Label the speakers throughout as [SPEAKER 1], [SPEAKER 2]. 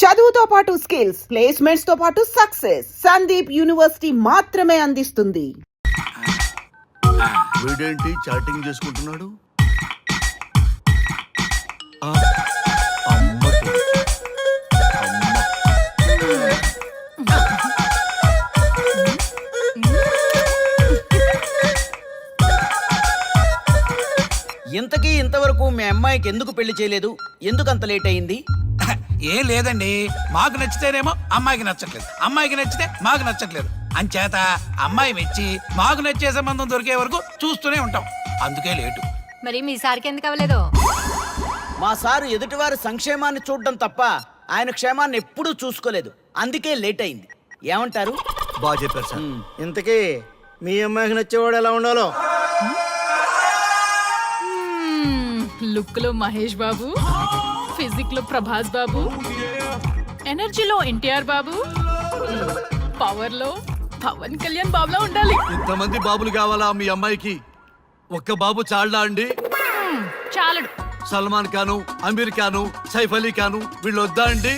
[SPEAKER 1] చదువుతో పాటు skills, placements తో పాటు సక్సెస్ సందీప్ యూనివర్సిటీ మాత్రమే అందిస్తుంది.
[SPEAKER 2] వీడేంటి చాటింగ్ చేసుకుంటున్నాడు?
[SPEAKER 3] ఇంతకీ ఇంతవరకు మీ అమ్మాయికి ఎందుకు పెళ్లి చేయలేదు? ఎందుకు అంత లేట్ అయింది?
[SPEAKER 4] ఏం లేదండి, మాకు నచ్చితేనేమో అమ్మాయికి నచ్చట్లేదు, అమ్మాయికి నచ్చితే మాకు నచ్చట్లేదు. అంచేత అమ్మాయి మెచ్చి మాకు నచ్చే సంబంధం దొరికే వరకు చూస్తూనే ఉంటాం. అందుకే లేటు.
[SPEAKER 5] మరి మీ సార్కి ఎందుకు అవ్వలేదు?
[SPEAKER 3] మా సారు ఎదుటివారి సంక్షేమాన్ని చూడడం తప్ప ఆయన క్షేమాన్ని ఎప్పుడూ చూసుకోలేదు. అందుకే లేట్ అయింది. ఏమంటారు?
[SPEAKER 2] బాగా చెప్పారు సార్.
[SPEAKER 6] ఇంతకీ మీ అమ్మాయికి నచ్చేవాడు ఎలా ఉండాలో?
[SPEAKER 7] లుక్ లో మహేష్ బాబు, ఫిజిక్ లో ప్రభాస్ బాబు, ఎనర్జీలో ఎన్టీఆర్ బాబు, పవర్ లో పవన్ కళ్యాణ్ బాబులా ఉండాలి.
[SPEAKER 2] ఇంతమంది బాబులు కావాలా మీ అమ్మాయికి? ఒక్క బాబు చాళ్ళా అండి?
[SPEAKER 7] చాలడు.
[SPEAKER 2] సల్మాన్ ఖాను, అమీర్ ఖాను, సైఫ్ అలీ ఖాను వీళ్ళు వద్దా అండి?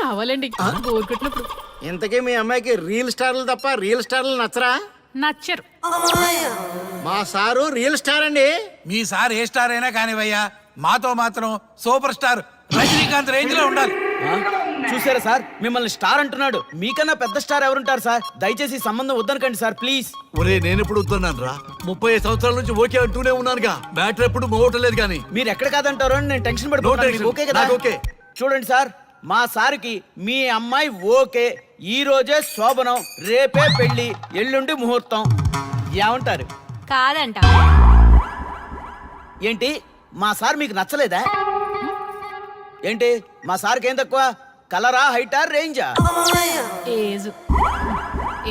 [SPEAKER 7] కావాలండి బోర్ కొట్టినప్పుడు.
[SPEAKER 6] ఇంతకీ మీ అమ్మాయికి రియల్ స్టార్లు తప్ప రియల్ స్టార్లు నచ్చరా?
[SPEAKER 7] నచ్చరు.
[SPEAKER 6] మా సారు రియల్ స్టార్ అండి.
[SPEAKER 4] మీ సార్ ఏ స్టార్ అయినా కానివయ్యా, మాతో మాత్రం సూపర్ స్టార్ రజనీకాంత్ రేంజ్ లో ఉండాలి.
[SPEAKER 3] చూసారా సార్, మిమ్మల్ని స్టార్ అంటున్నాడు. మీకన్నా పెద్ద స్టార్ ఎవరుంటారు సార్? దయచేసి సంబంధం వద్దనకండి సార్, ప్లీజ్.
[SPEAKER 2] ఒరే నేను ఎప్పుడు వస్తున్నాను రా? 30 సంవత్సరాల నుంచి ఓకే అంటూనే ఉన్నానుగా. బ్యాటరీ ఎప్పుడు మోగటలేదు కానీ.
[SPEAKER 3] మీరు ఎక్కడ కాదంటారో అని నేను టెన్షన్ పడిపోతున్నాను. ఓకే కదా?
[SPEAKER 2] ఓకే.
[SPEAKER 3] చూడండి సార్, మా సార్కి మీ అమ్మాయి ఓకే. ఈ రోజే శోభనం, రేపే పెళ్లి, ఎల్లుండి ముహూర్తం. ఏమంటారు?
[SPEAKER 5] కాదంట.
[SPEAKER 3] ఏంటి, మా సార్ మీకు నచ్చలేదా? ఏంటి, మా సార్కి ఏం తక్కువ? కలరా, హైటా, రేంజా?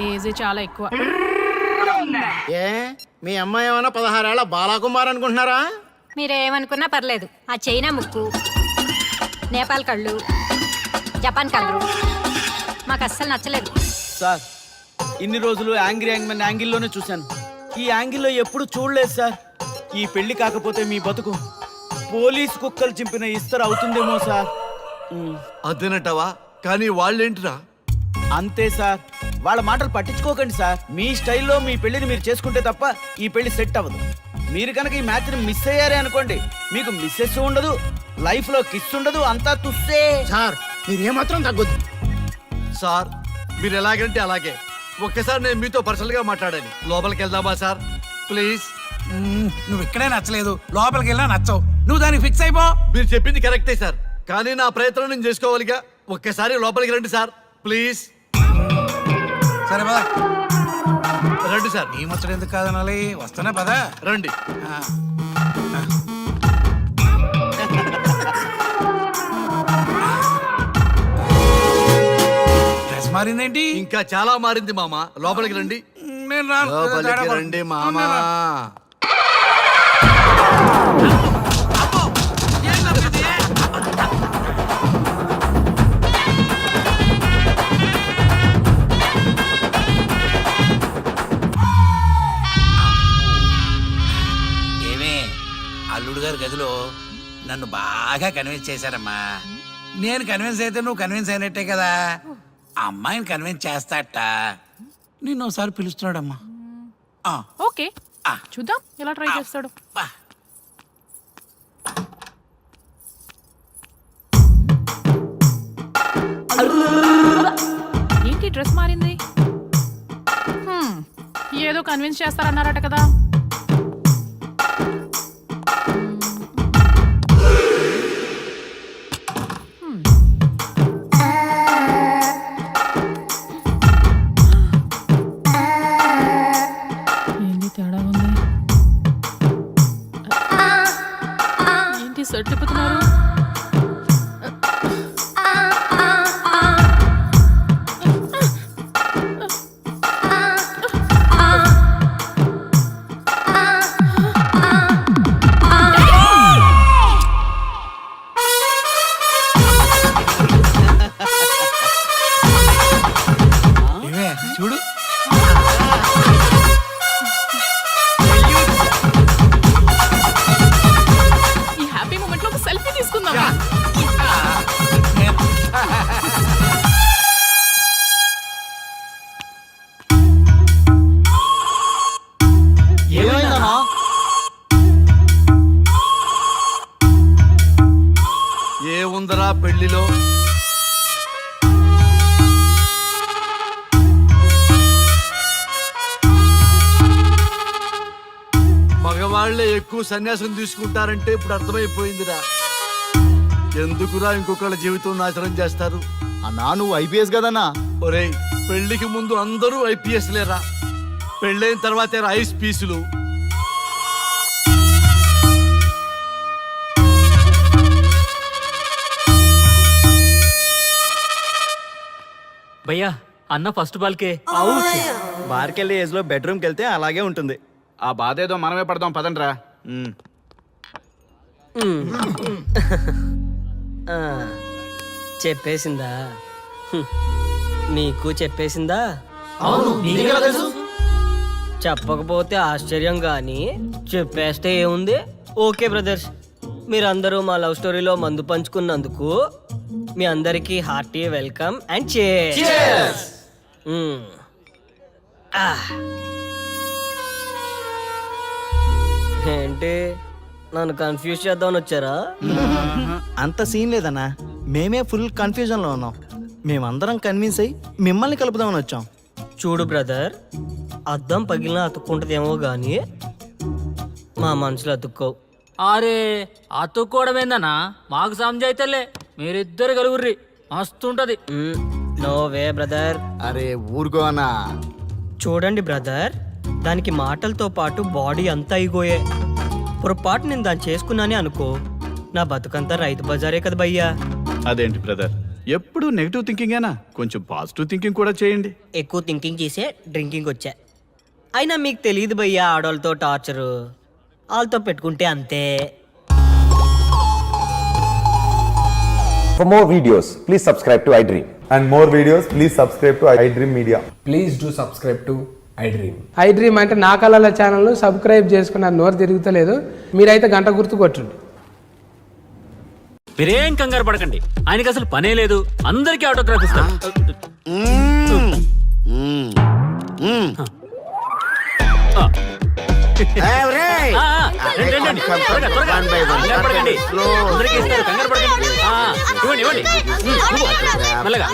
[SPEAKER 7] ఏజ్ చాలా ఎక్కువ.
[SPEAKER 6] ఏ మీ అమ్మాయి ఏమైనా 16 ఏళ్ల బాలాకుమార్ అనుకుంటున్నారా?
[SPEAKER 5] మీరేమనుకున్నా పర్లేదు. ఆ చైనా ముక్కు, నేపాల్ కళ్ళు, జపాన్ కళ్ళు మాకు అస్సలు నచ్చలేదు.
[SPEAKER 3] సార్, ఇన్ని రోజులు యాంగ్రీ యాంగ్మెన్ యాంగిల్లోనే చూశాను. ఈ యాంగిల్లో ఎప్పుడు చూడలేదు సార్. ఈ పెళ్లి కాకపోతే మీ బతుకు పోలీస్ కుక్కలు చింపిన ఇస్తరు అవుతుందేమో సార్.
[SPEAKER 2] అదేనటవా? కానీ వాళ్ళేంటిరా?
[SPEAKER 3] అంతే సార్, వాళ్ళ మాటలు పట్టించుకోకండి సార్. మీ స్టైల్లో మీ పెళ్లిని మీరు చేసుకుంటే తప్ప ఈ పెళ్లి సెట్ అవ్వదు. మీరు కనుక ఈ మ్యాచ్ని మిస్ అయ్యారే అనుకోండి, మీకు మిస్సెస్ ఉండదు, లైఫ్ లో కిస్ ఉండదు, అంతా తుస్సే.
[SPEAKER 6] సార్ మీరేమాత్రం తగ్గొద్దు.
[SPEAKER 2] సార్ మీరు ఎలాగంటే అలాగే. ఒక్కసారి నేను మీతో పర్సనల్ గా మాట్లాడాలి. లోపలికి వెళ్దామా సార్? ప్లీజ్.
[SPEAKER 4] నువ్వు ఇక్కడే నచ్చలేదు, లోపలికి వెళ్ళినా నచ్చవు. నువ్వు దానికి ఫిక్స్ అయిపో.
[SPEAKER 2] మీరు చెప్పింది కరెక్టే సార్, కానీ నా ప్రయత్నం నేను చేసుకోవాలిగా. ఒక్కసారి లోపలికి రండి సార్, ప్లీజ్.
[SPEAKER 4] సరే పదా,
[SPEAKER 2] రండి సార్.
[SPEAKER 4] నీ ముచ్చట ఎందుకు కాదనాలి? వస్తానే పదా,
[SPEAKER 2] రండి.
[SPEAKER 4] డ్రెస్ మారిందేంటి?
[SPEAKER 2] ఇంకా చాలా మారింది మామ. లోపలికి రండి.
[SPEAKER 4] నేను రాను.
[SPEAKER 2] లోపలికి రండి మామ.
[SPEAKER 4] ఏమే, అల్లుడు గారి గదిలో నన్ను బాగా కన్విన్స్ చేశారమ్మా. నేను కన్విన్స్ అయితే నువ్వు కన్విన్స్ అయినట్టే కదా. ఆ అమ్మాయిని కన్విన్స్ చేస్తాట. నిన్ను ఒకసారి పిలుస్తున్నాడమ్మా.
[SPEAKER 7] ఓకే, చూద్దాం ఎలా ట్రై చేస్తాడు. ఏంటి డ్రెస్ మారింది? ఏదో కన్విన్స్ చేస్తారన్నారట కదా. ఏంటి తేడా ఉంది? ఏంటి షర్ట్ తిప్పుతున్నారు?
[SPEAKER 2] పెళ్లిలో మగవాళ్లే ఎక్కువ సన్యాసం తీసుకుంటారంటే ఇప్పుడు అర్థమైపోయిందిరా. ఎందుకురా ఇంకొకళ్ళ జీవితం నాశనం చేస్తారు?
[SPEAKER 3] అన్నా నువ్వు ఐపీఎస్ కదన్నా.
[SPEAKER 2] ఒరేయ్, పెళ్లికి ముందు అందరూ ఐపీఎస్ లేరా, పెళ్ళైన తర్వాతే ఐస్ పీసులు.
[SPEAKER 8] భయ్యా అన్న ఫస్ట్ బాల్కే
[SPEAKER 3] బార్కెళ్ళి ఏజ్ లో బెడ్రూమ్కి వెళ్తే అలాగే ఉంటుంది. ఆ బాధ ఏదో మనమే పడదాం పదండ్రా.
[SPEAKER 9] చెప్పేసిందా? నీకు చెప్పేసిందా? చెప్పకపోతే ఆశ్చర్యం గాని చెప్పేస్తే ఏముంది? ఓకే బ్రదర్స్, మీరందరూ మా లవ్ స్టోరీలో మందు పంచుకున్నందుకు మీ అందరికీ హార్టీ వెల్కమ్ అండ్ cheers. ఏంటి నన్ను కన్ఫ్యూజ్ చేద్దామని వచ్చారా?
[SPEAKER 3] అంత సీన్ లేదన్నా, మేమే ఫుల్ కన్ఫ్యూజన్ లో ఉన్నాం. మేమందరం కన్విన్స్ అయ్యి మిమ్మల్ని కలుపుదామని వచ్చాం.
[SPEAKER 9] చూడు బ్రదర్, అద్దం పగిలిన అతుక్కుంటదేమో గాని మా మనసులో అతుక్కో.
[SPEAKER 8] అరే అతుక్కోవడమేందన్నా, మాకు సంజాయితేలే, మీరిద్దరు కలుగుర్రి మస్తుంటది.
[SPEAKER 9] No way brother.
[SPEAKER 3] అరే ఊరుకో అన్నా.
[SPEAKER 9] చూడండి బ్రదర్, దానికి మాటలతో పాటు బాడీ అంతా ఇగోయే. పొరపాటు నేను దాన్ని చేసుకున్నానే అనుకో, నా బతుకంతా రైతు బజారే కదా భయ్యా.
[SPEAKER 10] అదేంటి బ్రదర్, ఎప్పుడు నెగిటివ్ థింకింగేనా? కొంచెం పాజిటివ్ థింకింగ్ కూడా చేయండి.
[SPEAKER 9] ఎక్కువ థింకింగ్ చేసే డ్రింకింగ్ వచ్చా. అయినా మీకు తెలియదు భయ్యా ఆడవాళ్ళతో టార్చరు, వాళ్ళతో పెట్టుకుంటే అంతే.
[SPEAKER 11] For more videos, please subscribe to iDream. And more videos, please subscribe to iDream Media.
[SPEAKER 12] Please do subscribe to iDream. iDream అంటే నా కళల ఛానల్ సబ్స్క్రైబ్ చేసుకున్న నోరు తిరుగుతలేదు, మీరైతే గంట గుర్తు కొట్టండి.
[SPEAKER 8] మీరేం కంగారు పడకండి, ఆయనకి అసలు పనే లేదు, అందరికీ ఆటోగ్రాఫ్ ఇస్తారు. రండి, రండి. త్వరగా, త్వరగా. కంగారు పడకండి. అందరికీ ఇస్తారు, కంగారు పడకండి. ఇవ్వండి, ఇవ్వండి. మెల్లగా.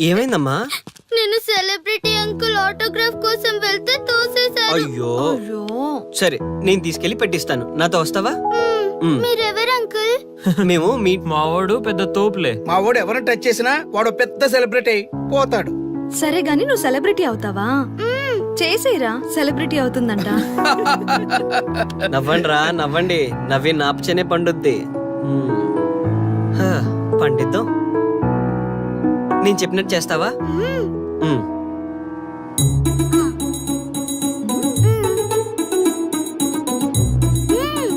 [SPEAKER 9] ఏమైందమ్మా?
[SPEAKER 13] నేను సెలబ్రిటీ అంకుల్ ఆటోగ్రాఫ్ కోసం వెళ్తే తోసేశారు.
[SPEAKER 9] అయ్యో, సరే నేను తీసుకెళ్లి పెట్టిస్తాను, నాతో వస్తావా?
[SPEAKER 13] మీరెవరు అంకుల్?
[SPEAKER 9] మేము మీ
[SPEAKER 8] మావాడు పెద్ద తోపులే.
[SPEAKER 3] మా వాడు ఎవరిని టచ్ చేసినా వాడు పెద్ద సెలబ్రిటీ అయి పోతాడు.
[SPEAKER 13] సరే గాని నువ్వు సెలబ్రిటీ అవుతావా? చేసేరా, సెలబ్రిటీ అవుతుందంట.
[SPEAKER 9] నవ్వండిరా, నవ్వండి, నవ్వి నాపచనే పండుద్ది. పండిద్దాం. నేను చెప్పినట్టు చేస్తావా?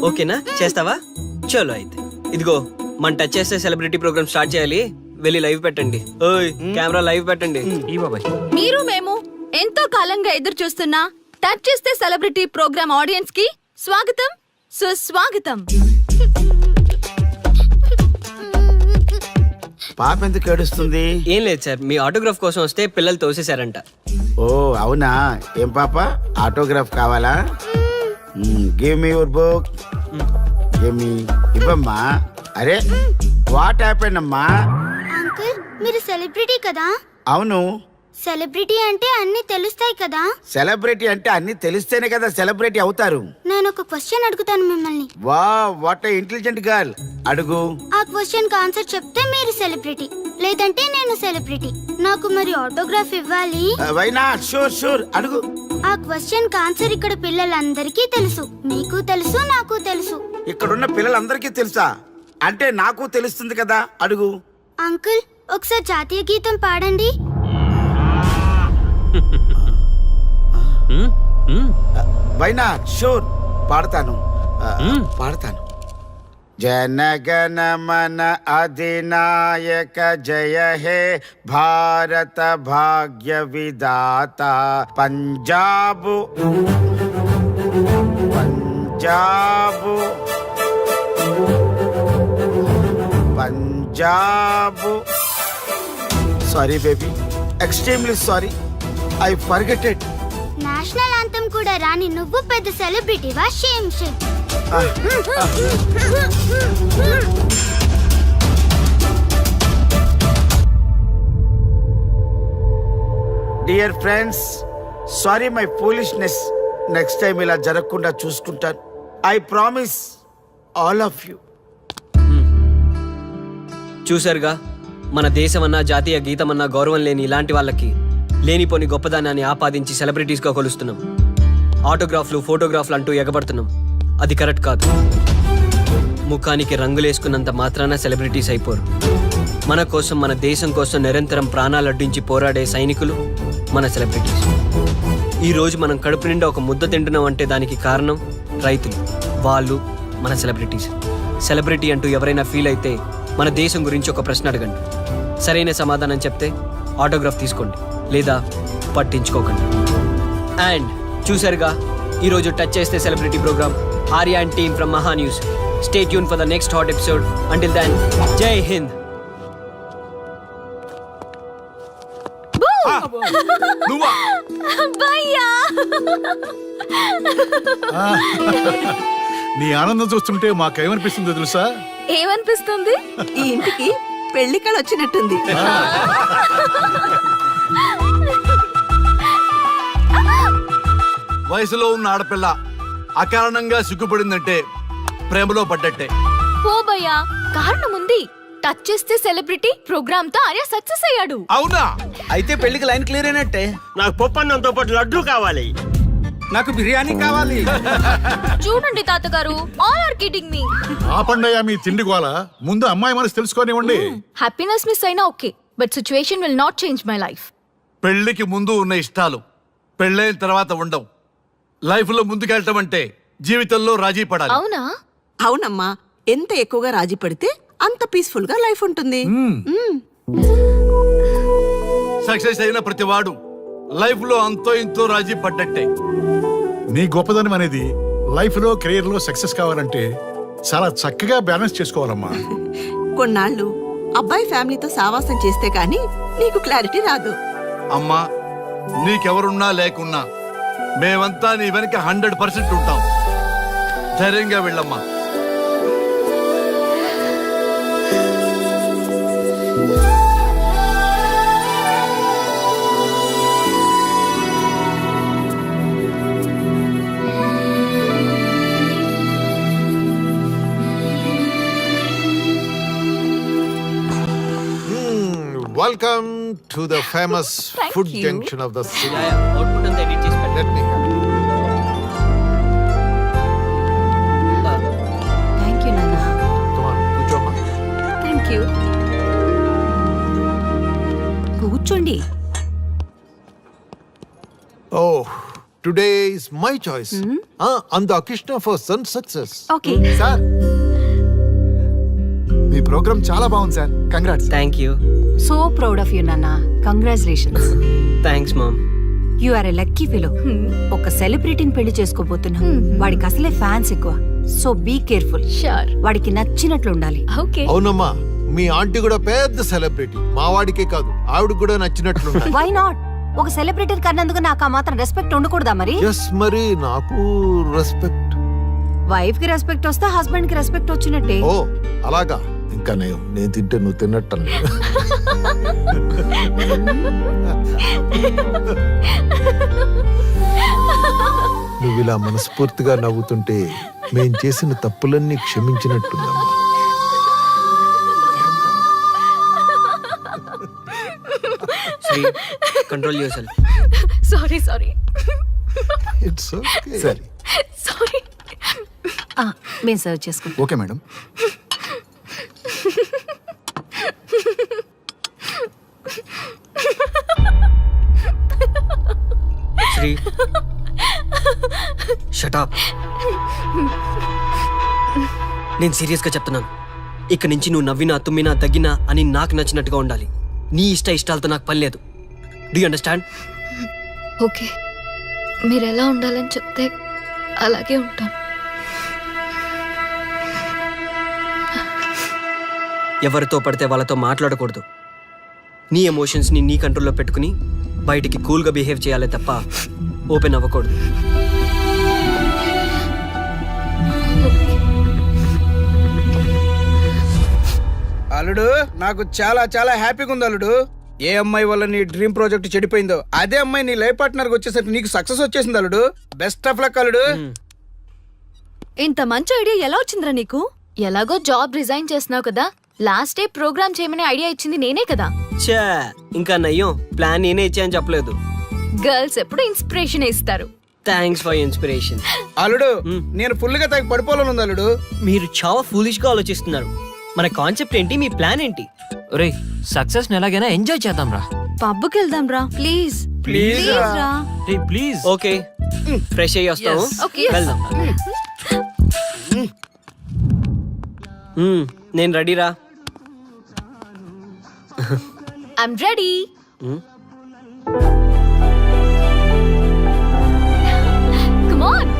[SPEAKER 9] ఓకేనా, చేస్తావా? చలో అయితే ఇదిగో, మన టచ్ చేస్తే సెలబ్రిటీ ప్రోగ్రామ్ స్టార్ట్ చేయాలి. వెళ్ళి లైవ్ పెట్టండి. ఓయ్ కెమెరా లైవ్ పెట్టండి.
[SPEAKER 8] ఈ బాబాయ్,
[SPEAKER 13] మీరు మేము ఎంతో కాలంగా ఎదురు చూస్తున్నా టచ్ చేస్తే సెలబ్రిటీ ప్రోగ్రామ్ ఆడియన్స్ కి స్వాగతం, సుస్వాగతం.
[SPEAKER 3] పాప ఎందుకు ఏడుస్తుంది?
[SPEAKER 9] ఏం లేదు సార్, మీ ఆటోగ్రాఫ్ కోసం వస్తే పిల్లలు తోసేశారంట.
[SPEAKER 3] ఓ అవునా? ఏం పాప, ఆటోగ్రాఫ్ కావాలా? Give me your book. Give me. ఇవ్వమ్మా. అరే వాట్ హ్యాపెండ్ అమ్మా?
[SPEAKER 13] అంకుల్ మీరు సెలబ్రిటీ కదా?
[SPEAKER 3] అవును.
[SPEAKER 13] సెలబ్రిటీ అంటే అన్ని తెలుస్తాయి కదా?
[SPEAKER 3] సెలబ్రిటీ అంటే అన్ని తెలిస్తేనే కదా సెలబ్రిటీ అవుతారు.
[SPEAKER 13] నేను ఒక క్వశ్చన్ అడుగుతాను మిమ్మల్ని.
[SPEAKER 3] వా వాట్ ఏ ఇంటెలిజెంట్ గర్ల్. అడుగు.
[SPEAKER 13] ఆ క్వశ్చన్ కి ఆన్సర్ చెప్తే మీరు సెలబ్రిటీ, లేదంటే నేను సెలబ్రిటీ. నాకు మరి ఆటోగ్రాఫ్ ఇవ్వాలి.
[SPEAKER 3] Why not? షూర్ షూర్, అడుగు.
[SPEAKER 13] ఆ క్వశ్చన్ కి ఆన్సర్ ఇక్కడ పిల్లలందరికీ తెలుసు, మీకు తెలుసు, నాకు తెలుసు.
[SPEAKER 3] ఇక్కడున్న పిల్లలందరికీ తెలుసా? అంటే నాకు తెలుస్తుంది కదా. అడుగు.
[SPEAKER 13] అంకుల్ ఒకసారి జాతీయ గీతం పాడండి. Why not? షూర్, పాడతాను. పాడతాను.
[SPEAKER 3] జనగణ మన అధినాయక జయ హే భారత భాగ్య విధాత Punjab Punjab Punjab sorry baby, extremely sorry, I forget it.
[SPEAKER 13] National anthem కూడా రాని నువ్వు పెద్ద సెలబ్రిటీవా? Shame shame.
[SPEAKER 3] Dear friends, sorry my foolishness. Next time ఇలా జరగకుండా చూసుకుంటాను. I promise all of you.
[SPEAKER 9] చూశారుగా, మన దేశమన్నా జాతీయ గీతమన్నా గౌరవం లేని ఇలాంటి వాళ్ళకి లేనిపోని గొప్పదానాన్ని ఆపాదించి సెలబ్రిటీస్గా కొలుస్తున్నాం. ఆటోగ్రాఫ్లు, ఫోటోగ్రాఫ్లు అంటూ ఎగబడుతున్నాం. అది కరెక్ట్ కాదు. ముఖానికి రంగులేసుకున్నంత మాత్రాన సెలబ్రిటీస్ అయిపోరు. మన కోసం, మన దేశం కోసం నిరంతరం ప్రాణాలు అడ్డించి పోరాడే సైనికులు మన సెలబ్రిటీస్. ఈరోజు మనం కడుపు నిండా ఒక ముద్ద తింటున్నాం అంటే దానికి కారణం రైతులు. వాళ్ళు మన సెలబ్రిటీస్. సెలబ్రిటీ అంటూ ఎవరైనా ఫీల్ అయితే మన దేశం గురించి ఒక ప్రశ్న అడగండి. సరైన సమాధానం చెప్తే ఆటోగ్రాఫ్ తీసుకోండి, లేదా పట్టించుకోకండి. అండ్ చూసారుగా, ఈరోజు టచ్ చేస్తే celebrity program. Arya and team from Maha News. Stay tune for the next hot episode. Until then, Jai Hind.
[SPEAKER 10] నీ ఆనందం చూస్తుంటే మాకేమనిపిస్తుందో తెలుసా?
[SPEAKER 13] ఏమనిపిస్తుంది?
[SPEAKER 1] ఈ ఇంటికి పెళ్లి కళ వచ్చినట్టుంది.
[SPEAKER 2] వయసులో ఉన్న ఆడపిల్ల అకారణంగా సిగ్గుపడిందంటే ప్రేమలో పడ్డట్టే.
[SPEAKER 13] ఓ భయ్యా, కారణం ఉంది. టచ్ చేస్తే సెలబ్రిటీ ప్రోగ్రామ్ తో ఆర్య సక్సెస్ అయ్యాడు.
[SPEAKER 2] అవునా?
[SPEAKER 3] అయితే పెళ్లికి లైన్ క్లియర్ అయినట్టే.
[SPEAKER 8] నాకు పప్పన్నంతో పాటు లడ్డు కావాలి.
[SPEAKER 3] నాకు బిర్యానీ కావాలి.
[SPEAKER 13] చూడండి తాతగారు, ఆల్ ఆర్ కిడింగ్ మీ.
[SPEAKER 10] ఆపండయ్యా మీ తిండి గోల. ముందు అమ్మాయి మనసు తెలుసుకోనివ్వండి.
[SPEAKER 13] హ్యాపీనెస్ మిస్ అయినా okay, but situation will not change my life.
[SPEAKER 2] పెళ్లికి ముందు ఉన్న ఇష్టాలు పెళ్ళైన తర్వాత ఉండవు. లైఫ్లో ముందుకెళ్ళటం అంటే జీవితంలో రాజీ పడాలి.
[SPEAKER 13] అవునా?
[SPEAKER 1] అవునమ్మా, ఎంత ఎక్కువగా రాజీ పడితే అంత పీస్ఫుల్ గా లైఫ్ ఉంటుంది.
[SPEAKER 2] సక్సెస్ అయిన ప్రతివాడు లైఫ్లో అంతో ఇంతో రాజీ పడ్డట్టే.
[SPEAKER 10] నీ గొప్పదనం అనేది లైఫ్ లో, కెరీర్ లో సక్సెస్ కావాలంటే చాలా చక్కగా బ్యాలెన్స్ చేసుకోవాలమ్మా.
[SPEAKER 1] కొన్నాళ్ళు అబ్బాయి ఫ్యామిలీతో సావాసం చేస్తే కానీ నీకు క్లారిటీ రాదు.
[SPEAKER 2] అమ్మా, నీకెవరున్నా లేకున్నా మేమంతా నీ వెనక 100% ఉంటాం. ధైర్యంగా వెళ్ళమ్మా.
[SPEAKER 14] Welcome to the famous food junction of the city.
[SPEAKER 9] Output అంతా ఎడిట్ చేసి పెట్టండి.
[SPEAKER 14] Let me help you.
[SPEAKER 13] Thank you నాన్న.
[SPEAKER 14] Come on, కూర్చోమ్మా.
[SPEAKER 13] Thank you. కూర్చోండి.
[SPEAKER 14] Oh, today is my choice. Andakishna for son success.
[SPEAKER 13] Okay.
[SPEAKER 14] Sir, మీ program చాలా బాగుంది సార్. Congrats.
[SPEAKER 9] Thank you.
[SPEAKER 5] So proud of you నాన్న. Congratulations.
[SPEAKER 9] Thanks mom.
[SPEAKER 5] You are a lucky fellow. ఒక సెలబ్రిటీని పెళ్లి చేసుకోబోతున్నా. వాడికి అసలే ఫ్యాన్స్ ఎక్కువ. So be careful.
[SPEAKER 13] షూర్.
[SPEAKER 5] వాడికి నచ్చినట్లు ఉండాలి.
[SPEAKER 13] ఓకే.
[SPEAKER 14] అవునమ్మా, మీ ఆంటీ కూడా పెద్ద సెలబ్రిటీ. మా వాడికే కాదు, ఆవిడ కూడా నచ్చినట్లు.
[SPEAKER 5] Why not? ఒక సెలబ్రిటీ కన్నందుకు నాకు ఆ మాత్రం రెస్పెక్ట్ ఉండకూడదా మరి?
[SPEAKER 14] ఎస్, మరి నాకు రెస్పెక్ట్.
[SPEAKER 5] వైఫ్ కి రెస్పెక్ట్ వస్తే హస్బెండ్ కి రెస్పెక్ట్ వచ్చినట్టే.
[SPEAKER 14] ఓ అలాగా? ఇంకా నేను తింటే నువ్వు తిన్నట్టు. నువ్వు ఇలా మనస్ఫూర్తిగా నవ్వుతుంటే మేం చేసిన తప్పులన్నీ క్షమించినట్టుందమ్మా.
[SPEAKER 9] Sri, control yourself.
[SPEAKER 13] Sorry sorry.
[SPEAKER 14] It's okay. సరే,
[SPEAKER 13] సారీ.
[SPEAKER 5] మేము సర్వ్ చేసుకుంటాం.
[SPEAKER 14] Okay madam.
[SPEAKER 9] Sri, shut up. నేను సీరియస్గా చెప్తున్నాను. ఇక నుంచి నువ్వు నవ్వినా తుమ్మినా దగ్గినా అని నాకు నచ్చినట్టుగా ఉండాలి. నీ ఇష్టాలతో నాకు పని లేదు. Do you understand?
[SPEAKER 13] ఓకే, మీరు ఎలా ఉండాలని చెప్తే అలాగే ఉంటాను.
[SPEAKER 9] ఎవరితో పడితే వాళ్ళతో మాట్లాడకూడదు. నీ ఎమోషన్స్ని నీ కంట్రోల్లో పెట్టుకుని బయటికి కూల్గా బిహేవ్ చేయాలి తప్ప ఓపెన్ అవ్వకూడదు.
[SPEAKER 3] అల్లుడు, నాకు చాలా చాలా హ్యాపీగా ఉంది అల్లుడు. ఏ అమ్మాయి వల్ల నీ డ్రీమ్ ప్రాజెక్ట్ చెడిపోయిందో అదే అమ్మాయి నీ లైఫ్ పార్ట్నర్ వచ్చేసరికి నీకు సక్సెస్ వచ్చేసింది అల్లుడు. బెస్ట్ ఆఫ్ లక్ అల్లుడు.
[SPEAKER 13] ఇంత మంచి ఐడియా ఎలా వచ్చిందిరా నీకు? ఎలాగో జాబ్ రిజైన్ చేస్తున్నావు కదా, లాస్ట్ డే ప్రోగ్రామ్ చేయమని ఐడియా ఇచ్చింది నేనే కదా.
[SPEAKER 9] చా, ఇంకా నయ్యం, ప్లాన్ నేనే ఇచ్చాయని చెప్పలేదు.
[SPEAKER 13] గర్ల్స్ ఎప్పుడు ఇన్స్పిరేషన్ ఇస్తారు.
[SPEAKER 9] Thanks for inspiration.
[SPEAKER 3] అల్లుడు, నేను ఫుల్ గా తగ్గ పడిపోవాలని ఉంది అల్లుడు.
[SPEAKER 9] మీరు చాలా ఫూలిష్ గా ఆలోచిస్తున్నారు. మన కాన్సెప్ట్ ఏంటి, మీ ప్లాన్ ఏంటి?
[SPEAKER 8] ఒరే, సక్సెస్ ఎలాగైనా ఎంజాయ్ చేద్దాం రా.
[SPEAKER 13] పబ్కి వెళ్దాం రా ప్లీజ్.
[SPEAKER 3] ప్లీజ్
[SPEAKER 13] రా.
[SPEAKER 8] ప్లీజ్.
[SPEAKER 9] ఓకే, ఫ్రెష్ అయ్యి వస్తాము.
[SPEAKER 13] Okay, yes.
[SPEAKER 9] వెళ్దాం. నేను రెడీరా.
[SPEAKER 13] I'm ready. Come on.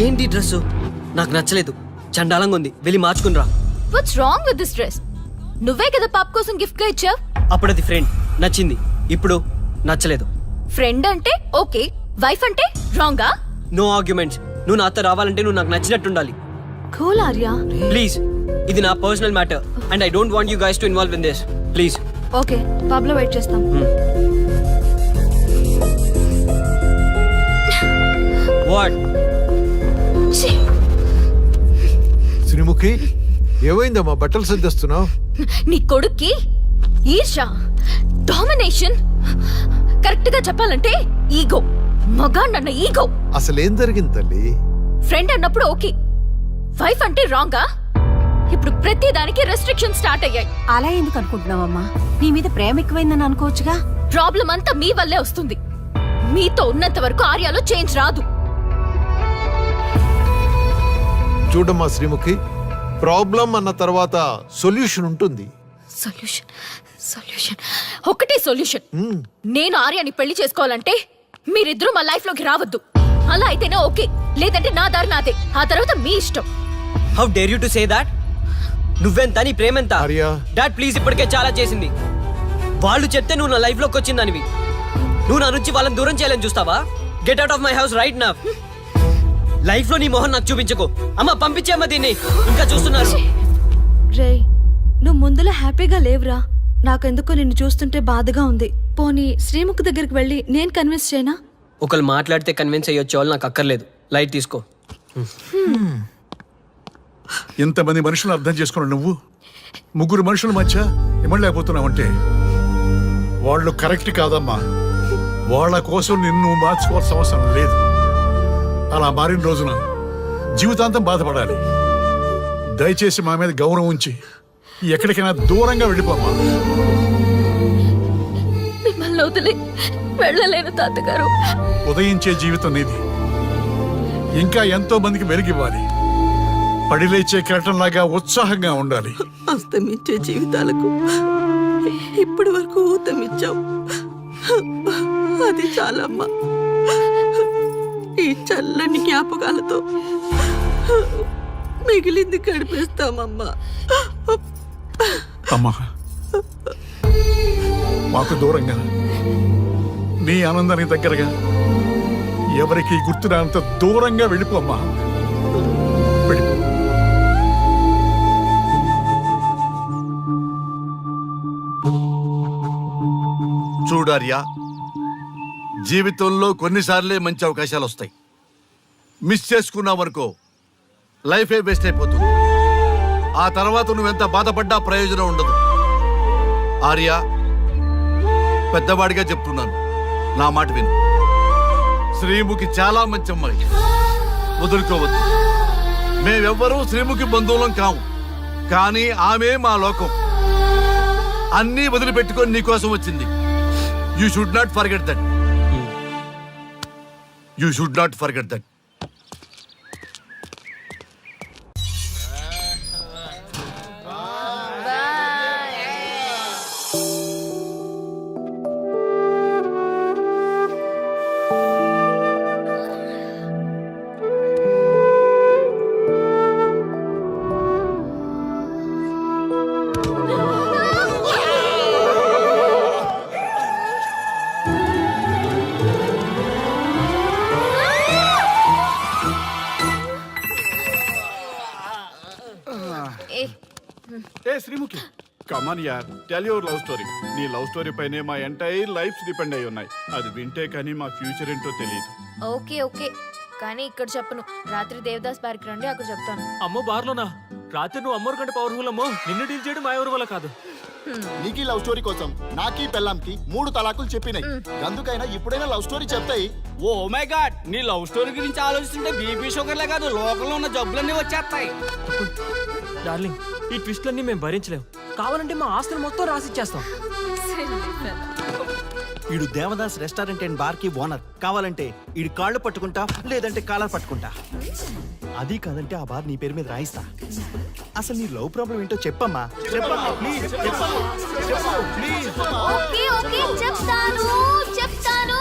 [SPEAKER 9] ఏంటి డ్రెస్? నాకు నచ్చలేదు, చండాలంగా ఉంది. వెళ్ళి మార్చుకునిరా.
[SPEAKER 13] What's wrong with this dress? నువ్వే కదా పాప్ కోసం గిఫ్ట్ గా ఇచ్చావు.
[SPEAKER 9] అప్పుడు అది ఫ్రెండ్, నచ్చింది. ఇప్పుడు నచ్చలేదు.
[SPEAKER 13] ఫ్రెండ్ అంటే ఓకే, వైఫ్ అంటే రాంగా?
[SPEAKER 9] No arguments. నువ్వు నాతో రావాలంటే నువ్వు నాకు నచ్చినట్టు ఉండాలి.
[SPEAKER 13] కూల్ ఆర్యా.
[SPEAKER 9] ప్లీజ్, ఇది నా personal matter and I don't want you guys to involve in this. Please.
[SPEAKER 13] Okay, pub లో వెయిట్ చేస్తాం.
[SPEAKER 9] వాట్?
[SPEAKER 14] శ్రీముఖి, ఏమైందమ్మా బట్టలు సర్దిస్తున్నావు?
[SPEAKER 13] నీ కొడుక్కి ఈర్ష, డామినేషన్, కరెక్ట్ గా చెప్పాలంటే ఈగో. మగాండన్న ఈగో.
[SPEAKER 14] అసలేం జరిగింది తల్లి?
[SPEAKER 13] ఫ్రెండ్ అన్నప్పుడు ఓకే, వైఫ్ అంటే రాంగా? ఇప్పుడు ప్రతి దానికి రెస్ట్రిక్షన్ స్టార్ట్ అయ్యాయి.
[SPEAKER 5] అలా ఎందుకు అనుకుంటున్నావమ్మా? నీ మీద ప్రేమ ఎక్కువైందని అనుకోవచ్చుగా.
[SPEAKER 13] ప్రాబ్లం అంతా మీ వల్లే వస్తుంది. మీతో ఉన్నంత వరకు ఆర్యాలో చేంజ్ రాదు.
[SPEAKER 14] చూడమ్మా శ్రీముఖి, ప్రాబ్లం అన్న తర్వాత సొల్యూషన్ ఉంటుంది.
[SPEAKER 13] సొల్యూషన్, సొల్యూషన్, ఒకటే సొల్యూషన్. నేను ఆర్యాని పెళ్లి చేసుకోవాలంటే మీరిద్దరూ మా లైఫ్ లోకి రావద్దు. అలా అయితేనే ఓకే, లేదంటే నా దారి నాదే. ఆ తర్వాత మీ ఇష్టం.
[SPEAKER 9] How dare you to say that? నువ్వెంత, నీ ప్రేమెంత?
[SPEAKER 14] ఆర్యా,
[SPEAKER 9] డాడ్ ప్లీజ్, ఇప్పటికే చాలా చేసింది. వాళ్ళు చెప్తే నువ్వు నా లైఫ్ లోకి వచ్చిందనివి. నువ్వు నా నుంచి వాళ్ళని దూరం చేయాలని చూస్తావా? Get out of my house right now. Life లో నీ మొహం నాకు చూపించకు. అమ్మ, పంపించేమ్మ దీన్ని. ఇంకా చూస్తున్నారు.
[SPEAKER 13] రే, నువ్వు ముందులో హ్యాపీగా లేవురా. నాకెందుకో నిన్ను చూస్తుంటే బాధగా ఉంది. పోనీ శ్రీముఖ్ దగ్గరికి వెళ్ళి నేను కన్విన్స్ చేయనా?
[SPEAKER 9] ఒకళ్ళు మాట్లాడితే కన్విన్స్ అయ్యొచ్చే వాళ్ళు నాకు అక్కర్లేదు. లైట్ తీసుకో.
[SPEAKER 10] ఇంతమంది మనుషులు అర్థం చేసుకున్నావు నువ్వు. ముగ్గురు మనుషుల మధ్య ఇమ్మలేకపోతున్నావంటే వాళ్ళు కరెక్ట్ కాదమ్మా. వాళ్ళ కోసం నిన్ను మార్చుకోవాల్సిన అవసరం లేదు. అలా మారిన రోజున జీవితాంతం బాధపడాలి. దయచేసి మా మీద గౌరవం ఉంచి ఎక్కడికైనా దూరంగా వెళ్ళిపోమ్మా.
[SPEAKER 13] మిమ్మల్ని వదిలి వెళ్ళలేను తాతగారు.
[SPEAKER 10] ఉదయించే జీవితం నీది. ఇంకా ఎంతో మందికి వెలిగివ్వాలి. పడిలేచే కెరటంలాగా ఉత్సాహంగా ఉండాలి.
[SPEAKER 5] అస్తమించే జీవితాలకు ఇప్పటి వరకు ఊతమిచ్చావు. అది చాలమ్మా. ఈ చల్లని జ్ఞాపకాలతో మిగిలింది గడిపేస్తామమ్మా.
[SPEAKER 10] అమ్మా, మాకు దూరంగా, నీ ఆనందానికి దగ్గరగా, ఎవరికి గుర్తురానంత దూరంగా వెళ్ళిపోమ్మా. వెళ్ళిపో.
[SPEAKER 2] చూడార్యా, జీవితంలో కొన్నిసార్లే మంచి అవకాశాలు వస్తాయి. మిస్ చేసుకున్నావనుకో లైఫే వేస్ట్ అయిపోతుంది. ఆ తర్వాత నువ్వెంత బాధపడ్డా ప్రయోజనం ఉండదు. ఆర్య, పెద్దవాడిగా చెప్తున్నాను, నా మాట విను. శ్రీముఖి చాలా మంచి అమ్మాయి, వదులుకోవద్దు. మేమెవ్వరూ శ్రీముఖి బంధువులం కాము, కానీ ఆమె మా లోకం. అన్నీ వదిలిపెట్టుకొని నీకోసం వచ్చింది. You should not forget that. You should not forget that.
[SPEAKER 10] Sreemukhi come on యార్ టెల్ యువర్ లవ్ స్టోరీ. నీ లవ్ స్టోరీ పైనే మా ఎంటైర్ లైఫ్ డిపెండ్ అయి ఉన్నాయి. అది వింటే కానీ మా ఫ్యూచర్ ఏంటో తెలియదు.
[SPEAKER 13] ఓకే ఓకే, కానీ ఇక్కడ చెప్పను. రాత్రి దేవదాస్ బార్కి రండి, అక్కడ చెప్తాను.
[SPEAKER 8] అమ్మో బార్లోనా? రాత్రి నువ్వు అమ్మోరు కంటే పవర్ఫుల్ అమ్మో. నిన్ను డీల్ చేయడం మా ఎవరి వల్ల కాదు.
[SPEAKER 6] నీకీ లవ్ స్టోరీ కోసం నాకీ పెళ్ళాంకి 3 తలాకులు చెప్పినాయి. అందుకైనా ఇప్పుడైనా లవ్ స్టోరీ చెప్తాయి.
[SPEAKER 3] ఓ మై గాడ్, నీ లవ్ స్టోరీ గురించి ఆలోచిస్తుంటే బీపీ షుగర్లే కాదు లోకంలో ఉన్న జబ్బులన్నీ వచ్చేస్తాయి.
[SPEAKER 8] డార్లింగ్, ఈ ట్విస్ట్లన్నీ మేము భరించలేం. కావాలంటే మా ఆస్తులు మొత్తం రాసిచ్చేస్తాం.
[SPEAKER 3] ఈడు దేవదాస్ రెస్టారెంట్ అండ్ బార్ కి ఓనర్. కావాలంటే ఈడు కాళ్ళు పట్టుకుంటా, లేదంటే కాలర్ పట్టుకుంటా. అది కాదంటే ఆ బార్ నీ పేరు మీద రాయిస్తా. అసలు నీ లవ్ ప్రాబ్లం ఏంటో చెప్పమ్మా. చెప్పమ్మా ప్లీజ్, చెప్పమ్మా, చెప్పు ప్లీజ్.
[SPEAKER 13] ఓకే ఓకే, చెప్తాను చెప్తాను.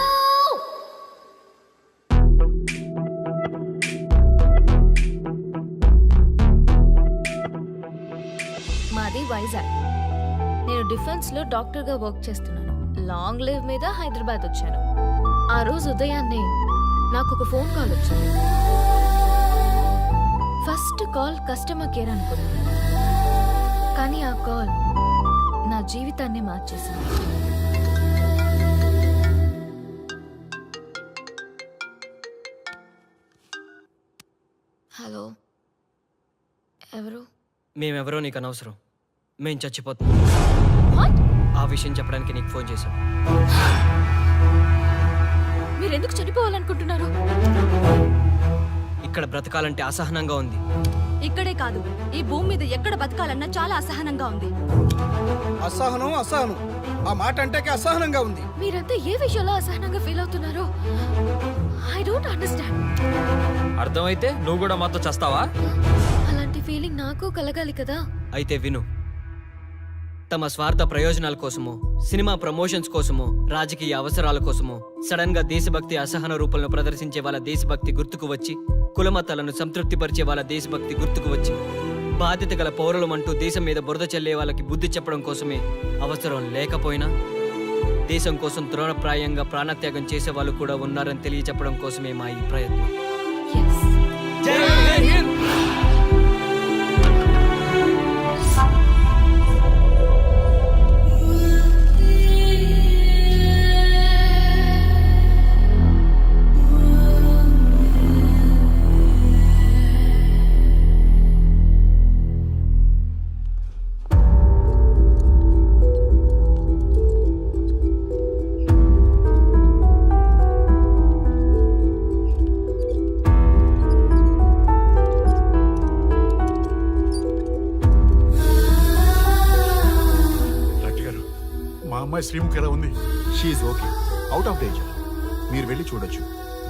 [SPEAKER 13] మాది వైజాగ్. నేను డిఫెన్స్ లో డాక్టర్ గా వర్క్ చేస్తున్నాను. లాంగ్ లీవ్ మీద హైదరాబాద్ వచ్చాను. ఆ రోజు ఉదయాన్నే నాకు ఒక ఫోన్ కాల్ వచ్చింది. ఫస్ట్ కాల్ కస్టమర్ కేర్ అనుకున్నాను, కానీ ఆ కాల్ నా జీవితాన్ని మార్చేసింది. హలో, ఎవరు?
[SPEAKER 9] మేమెవరో నీకు అనవసరం. మేం చచ్చిపోతాం. ఆ విషయం చెప్పడానికి నీకు ఫోన్ చేశాం.
[SPEAKER 13] మీరెందుకు చనిపోవాలనుకుంటున్నారు?
[SPEAKER 9] ఇక్కడ బ్రతకాలంటే అసహనంగా ఉంది.
[SPEAKER 5] ఇక్కడే కాదు, ఈ భూమి మీద ఎక్కడ బతకాలన్నా చాలా అసహనంగా ఉంది.
[SPEAKER 3] అసహనం అసహనం, ఆ మాట అంటే అసహనంగా ఉంది.
[SPEAKER 13] మీరంతా ఏ విషయంలో అసహనంగా ఫీల్ అవుతున్నారో ఐ డోంట్ అండర్స్టాండ్.
[SPEAKER 8] అర్థమైతే నువ్వు కూడా మాతో చేస్తావా?
[SPEAKER 13] అలాంటి ఫీలింగ్ నాకు కలగాలి కదా.
[SPEAKER 9] అయితే విను. తమ స్వార్థ ప్రయోజనాల కోసమో, సినిమా ప్రమోషన్స్ కోసమో, రాజకీయ అవసరాల కోసమో సడన్ గా దేశభక్తి అసహన రూపంలో ప్రదర్శించే వాళ్ళ దేశభక్తి గుర్తుకు వచ్చి, కులమతాలను సంతృప్తిపరిచే వాళ్ళ దేశభక్తి గుర్తుకు వచ్చి, బాధ్యత గల పౌరులమంటూ దేశం మీద బురద చల్లే వాళ్ళకి బుద్ధి చెప్పడం కోసమే, అవసరం లేకపోయినా దేశం కోసం ద్రోణప్రాయంగా ప్రాణత్యాగం చేసే వాళ్ళు కూడా ఉన్నారని తెలియచెప్పడం కోసమే మా ఈ ప్రయత్నం.
[SPEAKER 10] శ్రీముఖి ఎలా ఉంది?
[SPEAKER 6] She okay, out of danger. మీరు వెళ్ళి చూడొచ్చు.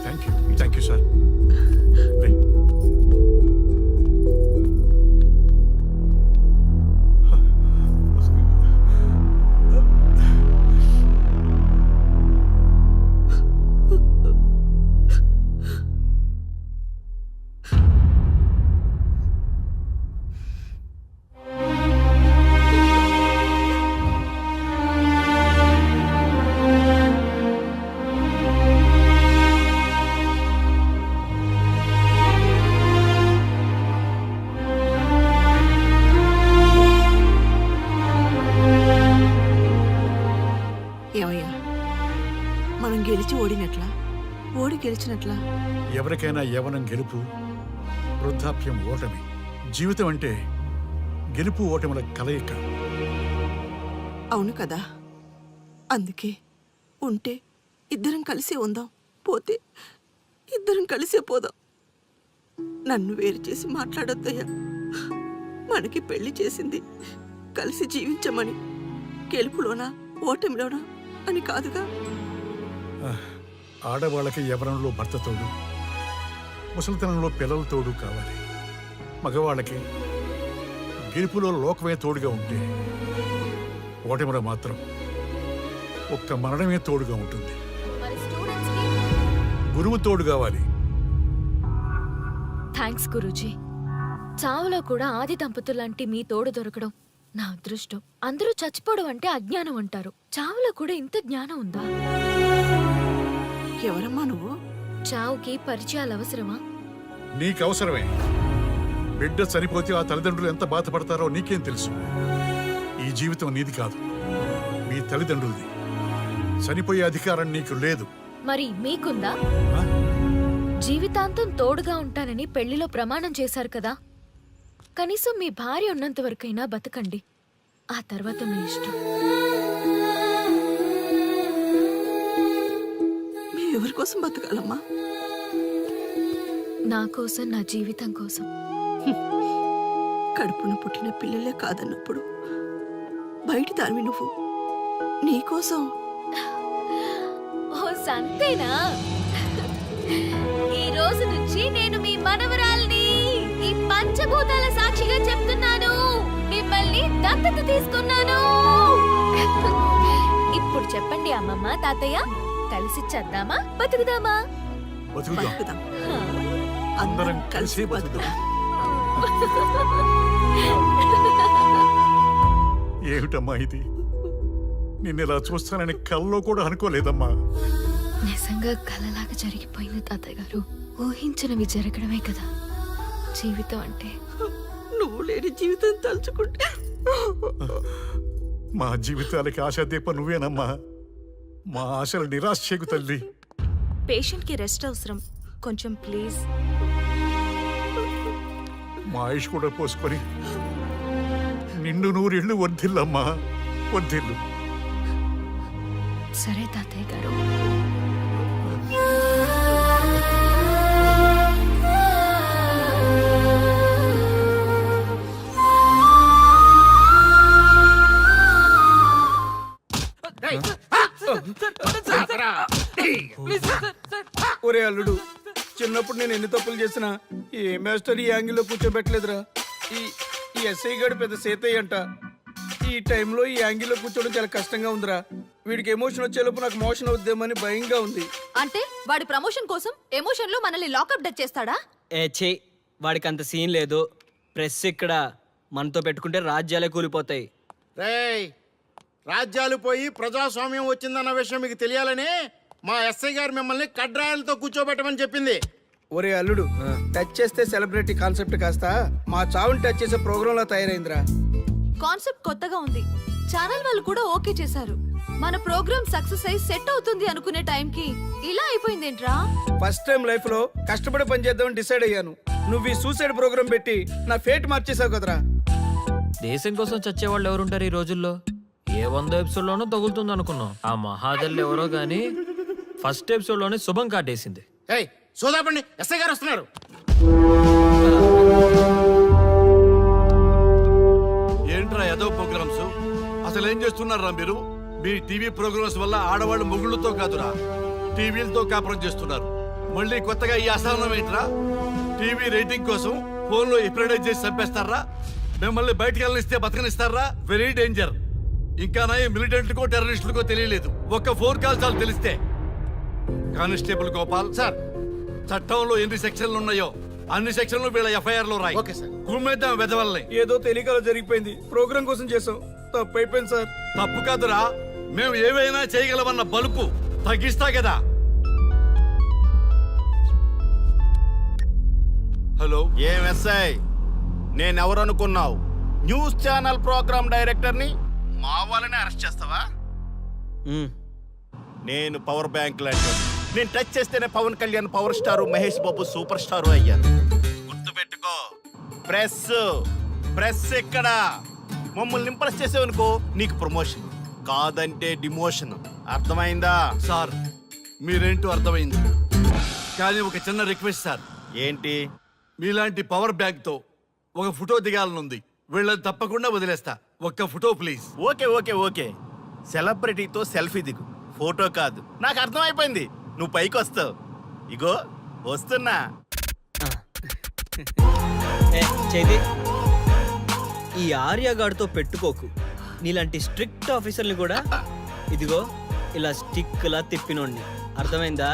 [SPEAKER 10] Thank you sir.
[SPEAKER 1] మనం గెలిచి ఓడినట్లా, ఓడి గెలిచినట్లా?
[SPEAKER 10] ఎవరికైనా యవనం గెలుపు, వృద్ధాప్యం ఓటమి. జీవితం అంటే గెలుపు ఓటముల కలయిక.
[SPEAKER 1] అవును కదా, అందుకే ఉంటే ఇద్దరం కలిసే ఉందాం, పోతే ఇద్దరం కలిసే పోదాం. నన్ను వేరు చేసి మాట్లాడొద్దయ్యా. మనకి పెళ్లి చేసింది కలిసి జీవించమని, గెలుపులోనా ఓటమిలోనా అని కాదుగా.
[SPEAKER 10] ఆడవాళ్ళకి యవనంలో భర్త తోడు, ముసలితనంలో పిల్లల తోడు కావాలి. మగవాళ్ళకి గెలుపులో లోకమే తోడుగా ఉంటే, ఓటమిలో మాత్రం ఒక్క మరణమే తోడుగా ఉంటుంది. గురువు తోడు కావాలి.
[SPEAKER 13] థ్యాంక్స్ గురూజీ. చావులో కూడా ఆది దంపతులాంటి మీ తోడు దొరకడం నా అదృష్టం. అందరూ చచ్చిపోవడం అంటే అజ్ఞానం అంటారు, చావులో కూడా ఇంత జ్ఞానం ఉందా?
[SPEAKER 1] ఎవరమ్మా నువ్వు?
[SPEAKER 13] చావుకి పరిచయాలు అవసరమా?
[SPEAKER 10] నీకు అవసరమే. బిడ్డ చనిపోతే ఆ తల్లిదండ్రులు ఎంత బాధపడతారో నీకేం తెలుసు? ఈ జీవితం నీది కాదు, మీ తల్లిదండ్రులది. చనిపోయే అధికారం నీకు లేదు.
[SPEAKER 13] మరి మీకుందా? జీవితాంతం తోడుగా ఉంటానని పెళ్లిలో ప్రమాణం చేశారు కదా, కనీసం మీ భార్య ఉన్నంత వరకైనా బతకండి. ఆ తర్వాత మీ ఇష్టం.
[SPEAKER 1] ఎవరి కోసం బతకాలమ్మా?
[SPEAKER 13] నా కోసం, నా జీవితం కోసం.
[SPEAKER 1] కడుపున పుట్టిన పిల్లలే కాదన్నప్పుడు బయట దానివి నువ్వు నీకోసం.
[SPEAKER 13] ఓ సంతేనా? ఈ రోజు నుంచి నేను మీ మనవరాల్ని. ఈ పంచభూతాల సాక్షిగా చెప్తున్నాను, మిమ్మల్ని దత్తత తీసుకున్నాను. ఇప్పుడు చెప్పండి అమ్మమ్మ, తాతయ్య, కలిసి చద్దామా బతుకుదామా?
[SPEAKER 10] బతుకుదాం, అందరం కలిసి బతుకుదాం. ఏమిటమ్మా ఇది? నిన్నిలా చూస్తానని కల్లో కూడా అనుకోలేదమ్మా.
[SPEAKER 13] నిజంగా కలలాగా జరిగిపోయింది తాతయ్య గారు. ఊహించినవి జరగడమే కదా జీవితం అంటే.
[SPEAKER 1] నువ్వు లేని జీవితం తలుచుకుంటే
[SPEAKER 10] మా జీవితాలకి ఆశాదీప నువ్వేనమ్మా. మా ఆశలు నిరాశ చేయకు తల్లి.
[SPEAKER 5] పేషెంట్ కి రెస్ట్ అవసరం, కొంచెం ప్లీజ్.
[SPEAKER 10] మా ఆయుష్ కూడా పోసుకొని నిండు నూరేళ్ళు వర్ధిల్లమ్మా, వర్ధిల్లు.
[SPEAKER 13] సరే తాతయ్య గారు.
[SPEAKER 3] ఒరే అల్లుడు, చిన్నప్పుడు నేను ఎన్ని తప్పులు చేసినా ఏ మాస్టర్ ఈ యాంగిల్లో కూర్చోబెట్టలేదురా. ఈ ఎస్ఐ గడు పెద్ద సేతయ్య అంట. ఈ టైంలో ఈ యాంగిల్లో కూర్చోవడం చాలా కష్టంగా ఉందిరా. వీడికి ఎమోషన్ వచ్చేలోపు నాకు మోషన్ అవుద్దేమని భయంగా ఉంది.
[SPEAKER 13] అంటే వాడి ప్రమోషన్ కోసం ఎమోషన్ లో మనల్ని లాకప్ డెత్ చేస్తాడా?
[SPEAKER 9] ఛీ, వాడికి అంత సీన్ లేదు. ప్రెస్ ఇక్కడ మనతో పెట్టుకుంటే రాజ్యాలే కూలిపోతాయి.
[SPEAKER 6] రేయ్, రాజ్యాలు పోయి ప్రజాస్వామ్యం వచ్చిందన్న విషయం మీకు తెలియాలని మా ఎస్ఐ గారు మిమ్మల్ని కడ్రాయలతో కూర్చోబెట్టమని చెప్పింది.
[SPEAKER 3] ఒరే అల్లుడు, టచ్ చేస్తే సెలబ్రిటీ కాన్సెప్ట్ కాస్త మా చావుని టచ్ చేసే ప్రోగ్రామ్ లా తయారైందిరా.
[SPEAKER 13] కాన్సెప్ట్ కొత్తగా ఉంది, ఛానల్ వాళ్ళు కూడా ఓకే చేశారు. మన ప్రోగ్రామ్ సక్సెస్ అయి సెట్ అవుతుంది అనుకునే టైంకి ఇలా అయిపోయిందేంట్రా?
[SPEAKER 3] ఫస్ట్ టైం లైఫ్ లో కష్టపడి పని చేద్దామని డిసైడ్ అయ్యాను. నువ్వు ఈ సూసైడ్ ప్రోగ్రామ్ పెట్టి నా ఫేట్ మార్చేసావు కదరా.
[SPEAKER 8] దేశం కోసం చచ్చేవాళ్ళు ఎవరుంటారు ఈ రోజుల్లో? ఏ 100 ఎపిసోడ్లోనో తగులుతుంది అనుకున్నాం. ఆ మహాదల్ ఎవరో గానీ ఫస్ట్ ఎపిసోడ్ లోనే శుభం కాటేసింది.
[SPEAKER 6] ఏయ్, సోదాపండి, ఎస్ఐ గారు వస్తున్నారు.
[SPEAKER 2] ఏంట్రా ఏదో ప్రోగ్రామ్స్? అసలు ఏం చేస్తున్నారా మీరు? మీ టీవీ ప్రోగ్రామ్స్ వల్ల ఆడవాళ్ళు మొగుళ్ళతో కాదురా, టీవీలతో కాపురం చేస్తున్నారు. మళ్ళీ కొత్తగా ఈ అసహనం ఏంట్రా? టీవీ రేటింగ్ కోసం ఫోన్లో ఎప్రిడైజ్ చేసి చంపేస్తారా? మిమ్మల్ని బయటకు వెళ్ళనిస్తే బతకనిస్తారా? Very danger. ఇంకా నా మిలిటెంట్లకో టెర్రరిస్టులకో తెలియలేదు, ఒక్క ఫోన్ కాల్ చాలు తెలిస్తే. కానిస్టేబుల్ గోపాల్ సార్, చట్టంలో ఎన్ని సెక్షన్లు ఉన్నాయో అన్ని సెక్షన్లు వీళ్ళ ఎఫ్ఐఆర్ లో రాయి.
[SPEAKER 6] Okay sir.
[SPEAKER 2] కుమ్మేద్దాం వెదవల్ని.
[SPEAKER 3] ఏదో తెలియకలో జరిగిపోయింది, ప్రోగ్రామ్ కోసం చేసాం, తప్పు అయిపోయింది సార్.
[SPEAKER 2] తప్పు కాదురా, మేము ఏవైనా చేయగలమన్న బలుపు తగ్గిస్తా కదా. హలో,
[SPEAKER 6] ఏం ఎస్ఐ, నేనెవరు అనుకున్నావు? న్యూస్ ఛానల్ ప్రోగ్రామ్ డైరెక్టర్ని. మా వాళ్ళని అరెస్ట్ చేస్తావా? నేను పవర్ బ్యాంక్ లాంటి, నేను టచ్ చేస్తేనే Pawan Kalyan power star, Mahesh Babu super star అయ్యాను. గుర్తుపెట్టుకో, ప్రెస్ ఇక్కడ మమ్మల్ని ఇంప్రెస్ చేసేవనుకో నీకు ప్రమోషన్, కాదంటే డిమోషన్. అర్థమైందా?
[SPEAKER 2] సార్ మీరేంటో అర్థమైంది, కానీ ఒక చిన్న రిక్వెస్ట్ సార్.
[SPEAKER 6] ఏంటి?
[SPEAKER 2] మీలాంటి పవర్ బ్యాంక్ తో ఒక ఫోటో దిగాలనుంది. వీళ్ళని తప్పకుండా వదిలేస్తా, ఒక్క photo please.
[SPEAKER 6] Okay okay okay, సెలబ్రిటీతో సెల్ఫీ దిగు, ఫోటో కాదు. నాకు అర్థమైపోయింది, నువ్వు పైకి వస్తావు. ఇగో వస్తున్నా.
[SPEAKER 9] చేది, ఈ ఆర్యగాడితో పెట్టుకోకు. నీలాంటి స్ట్రిక్ట్ ఆఫీసర్ని కూడా ఇదిగో ఇలా స్టిక్ లా తిప్పినోడిని. అర్థమైందా?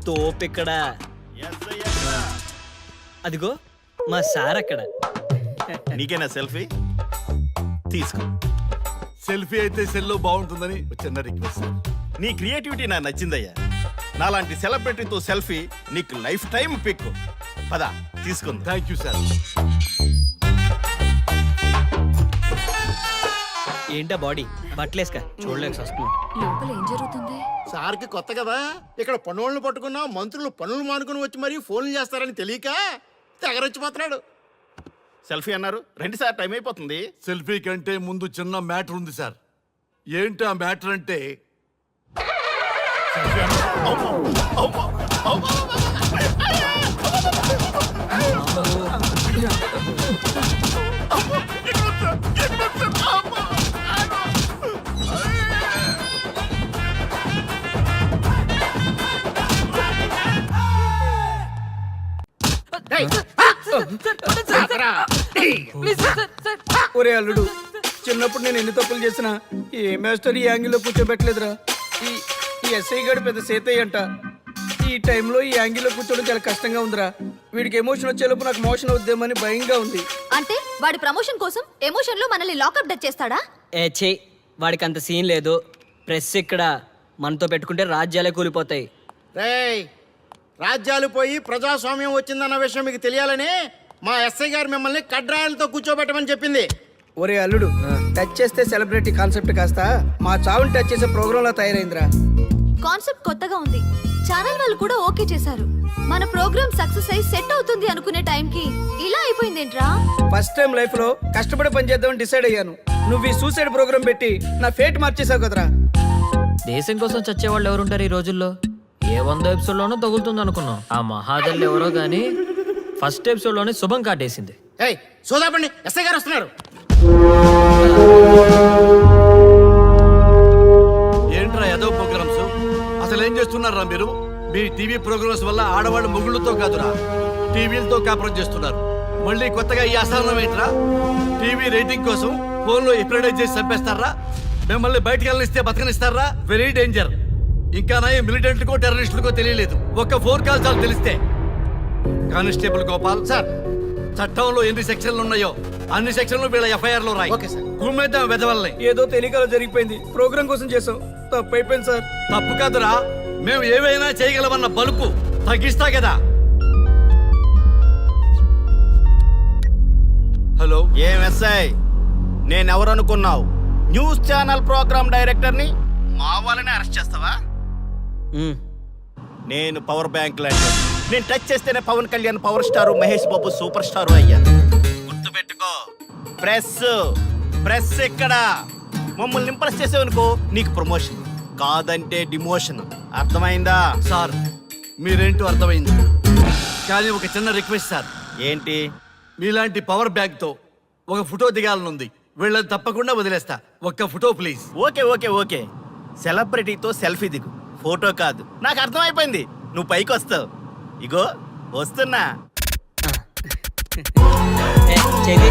[SPEAKER 9] తోపిక్కడ. అదిగో మా సార్ అక్కడ.
[SPEAKER 6] నీకేనా సెల్ఫీ? తీసుకో.
[SPEAKER 2] సెల్ఫీ అయితే సెల్లో బాగుంటుందని చిన్న రిక్వెస్ట్.
[SPEAKER 6] నీ క్రియేటివిటీ నాకు నచ్చిందయ్యా. నాలాంటి సెలబ్రిటీతో సెల్ఫీ నీకు లైఫ్ టైం పిక్. పద తీసుకుంది.
[SPEAKER 2] Thank you sir.
[SPEAKER 9] ఏంటా బాడీ బట్టలేసుక చూడలేక వస్తున్నాం.
[SPEAKER 13] లోపల ఏం జరుగుతుంది?
[SPEAKER 6] సార్కి కొత్త కదా, ఇక్కడ పనులను పట్టుకున్నా మంత్రులు పనులు మానుకుని వచ్చి మరీ ఫోన్లు చేస్తారని తెలియక తెగరొచ్చిపోతున్నాడు. సెల్ఫీ అన్నారు, రండి సార్, టైం అయిపోతుంది.
[SPEAKER 2] సెల్ఫీ కంటే ముందు చిన్న మ్యాటర్ ఉంది సార్. ఏంటి ఆ మ్యాటర్ అంటే
[SPEAKER 3] ఒరే అల్లుడు, చిన్నప్పుడు నేను ఎన్ని తప్పులు చేసినా ఏ మాస్టర్ ఈ యాంగిల్లో కూర్చోబెట్టలేదురా. ఈ ఎస్ఐ గడు పెద్ద సేతయ్య అంట. ఈ టైంలో ఈ యాంగిల్లో కూర్చోవడం చాలా కష్టంగా ఉందిరా. వీడికి ఎమోషన్ వచ్చేలోపు నాకు మోషన్ అవుద్దేమని భయంగా ఉంది.
[SPEAKER 13] అంటే వాడి ప్రమోషన్ కోసం ఎమోషన్ లో మనల్ని లాకప్ డచ్ చేస్తాడా?
[SPEAKER 9] ఛీ, వాడికి అంత సీన్ లేదు. ప్రెస్ ఇక్కడ మనతో పెట్టుకుంటే రాజ్యాలే కూలిపోతాయి.
[SPEAKER 6] రేయ్, రాజ్యాలు పోయి ప్రజాస్వామ్యం వచ్చిందన్న విషయం మీకు తెలియాలని మా ఎస్ఐ గారు మిమ్మల్ని కడ్రాయలతో కూర్చోబెట్టమని చెప్పింది.
[SPEAKER 3] ఒరే అల్లుడు, టచ్ చేస్తే సెలబ్రిటీ కాన్సెప్ట్ కాస్త మా చావుని టచ్ చేసే ప్రోగ్రామ్ లా తయారైందిరా.
[SPEAKER 13] కాన్సెప్ట్ కొత్తగా ఉంది. ఛానల్ వాళ్ళు కూడా ఓకే చేశారు. మన ప్రోగ్రామ్ సక్సెస్ అయి సెట్ అవుతుంది అనుకునే టైంకి ఇలా అయిపోయిందేంట్రా?
[SPEAKER 3] ఫస్ట్ టైం లైఫ్ లో కష్టపడి పని చేద్దామని డిసైడ్ అయ్యాను. నువ్వు ఈ సూసైడ్ ప్రోగ్రామ్ పెట్టి నా ఫేట్ మార్చేసావు కదరా.
[SPEAKER 8] దేశం కోసం చచ్చేవాళ్ళు ఎవరుంటారు ఈ రోజుల్లో? ఏ 100 ఎపిసోడ్లోనో తగులుతుంది అనుకున్నాం. ఆ మహాదల్ ఎవరో గానీ ఫస్ట్ ఎపిసోడ్లోనే శుభం కాటేసింది.
[SPEAKER 6] ఏయ్, సోదాపండి, ఎస్ఐ గారు వస్తున్నారు.
[SPEAKER 2] ఏంట్రా ఏదో ప్రోగ్రామ్స్? అసలు ఏం చేస్తున్నారా మీరు? మీ టీవీ ప్రోగ్రామ్స్ వల్ల ఆడవాళ్ళు మొగుళ్ళతో కాదురా, టీవీలతో కాపురం చేస్తున్నారు. మళ్ళీ కొత్తగా ఈ అసహనం ఏంట్రా? టీవీ రేటింగ్ కోసం ఫోన్లో ఎప్రిడైజ్ చేసి చంపేస్తారా? మిమ్మల్ని బయటకు వెళ్ళనిస్తే బతకనిస్తారా? Very danger. ఇంకా నా మిలిటెంట్లకో టెర్రరిస్టులకో తెలియలేదు, ఒక్క ఫోన్ కాల్ చాలు తెలిస్తే. కానిస్టేబుల్ గోపాల్ సార్, చట్టంలో ఎన్ని సెక్షన్లు ఉన్నాయో అన్ని సెక్షన్లు వీళ్ళ ఎఫ్ఐఆర్ లో రాయి. కుమ్మేద్దాం వెదవల్ని.
[SPEAKER 3] ఏదో తెలియకలో జరిగిపోయింది. ప్రోగ్రామ్ కోసం చేసాం, తప్పు అయిపోయింది సార్.
[SPEAKER 2] తప్పు కాదురా, మేము ఏవైనా చేయగలమన్న బలుపు తగ్గిస్తా కదా. హలో,
[SPEAKER 6] ఏం ఎస్ఐ, నేనెవరనుకున్నావు? న్యూస్ ఛానల్ ప్రోగ్రామ్ డైరెక్టర్ని మా వాళ్ళని అరెస్ట్ చేస్తావా? నేను పవర్ బ్యాంక్ లాంటి, నేను టచ్ చేస్తేనే Pawan Kalyan power star, Mahesh Babu super star అయ్యాను. గుర్తుపెట్టుకో, ప్రెస్ ఇక్కడ మమ్మల్ని ఇంప్రెస్ చేసేవనుకో నీకు ప్రమోషన్, కాదంటే డిమోషన్. అర్థమైందా?
[SPEAKER 2] సార్ మీరేంటో అర్థమైంది, కానీ ఒక చిన్న రిక్వెస్ట్ సార్.
[SPEAKER 6] ఏంటి?
[SPEAKER 2] మీలాంటి పవర్ బ్యాగ్ తో ఒక ఫోటో దిగాలనుంది. వీళ్ళని తప్పకుండా వదిలేస్తా. ఒక్క ఫోటో ప్లీజ్.
[SPEAKER 6] ఓకే, సెలబ్రిటీతో సెల్ఫీ దిగు, ఫోటో కాదు. నాకు అర్థమైపోయింది, నువ్వు పైకి వస్తావు. ఇగో వస్తున్నా.
[SPEAKER 9] చెది,